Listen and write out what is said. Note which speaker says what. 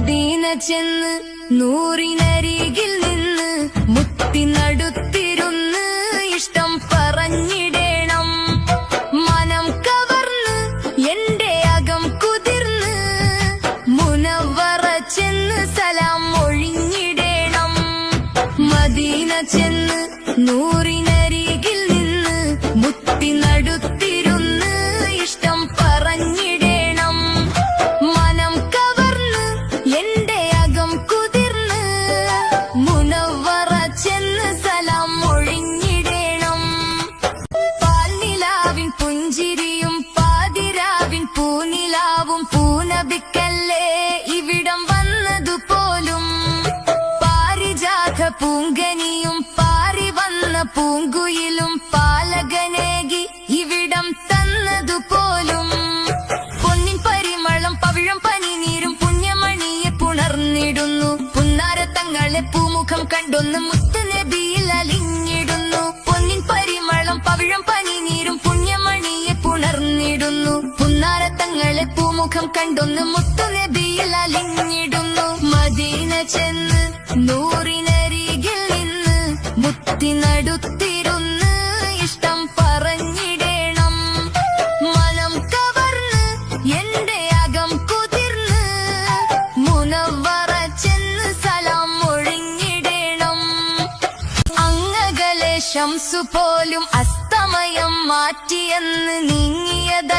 Speaker 1: Medina ചെന്ന് നൂറിനരികിൽ നിന്ന് മുത്തി നടുത്തിരുന്ന് ഇഷ്ടം പറഞ്ഞിടേണം. മനം കവർന്ന് എന്റെ അകം കുതിർന്ന് മുനവ്വറ ചെന്ന് സലാം ഒഴിഞ്ഞിടേണം. മദീന ചെന്ന് നൂറിനരികിൽ നിന്ന് മുത്തി നടുത്തിരുന്ന് ഇഷ്ടം പറഞ്ഞിടേണം. മനം കവർന്ന് എന്റെ അകം കുതിർന്ന് മുനവ്വറ ചെന്ന് സലാം ഒഴിഞ്ഞിടേണം. പാൽനിലാവിൻ പുഞ്ചിരിയും പാതിരാവിൻ പൂനിലാവും പൂനബിക്കല്ലേ ഇവിടം വന്നതുപോലും. പാരിജാത പൂങ്കനിയും പാരി വന്ന പൂങ്കുയിലും പാലകനേകി ഇവിടം തന്നതുപോലും. പൊന്നിൻ പരിമളം പവിഴം പനിനീരും പുണ്യമണിയെ പുണർന്നിടുന്നു. പുന്നാരത്തങ്ങളെ പൂമുഖം കണ്ടൊന്ന് മുത്തുനബിയിൽ അലിഞ്ഞിടുന്നു. പൊന്നിൻ പരിമളം പവിഴം പനിനീരും പുണ്യമണിയെ പുണർന്നിടുന്നു. പുന്നാരത്തങ്ങളെ പൂമുഖം കണ്ടൊന്ന് മുത്തുനബിയിൽ അലിഞ്ഞിടുന്നു. മദീന ചെന്ന് നൂറിനരികിൽ നിന്ന് മുത്തി നടുത്തിരുന്ന് ഇഷ്ടം പറഞ്ഞിടേണം. മനം കവർന്ന് എന്റെ അകം കുതിർന്ന് മുനവ്വറ ചെന്ന് സലാം ഒഴിഞ്ഞിടേണം. അങ്ങകലെ ശംസു പോലും അസ്തമയം മാറ്റിയെന്ന് നീങ്ങിയത്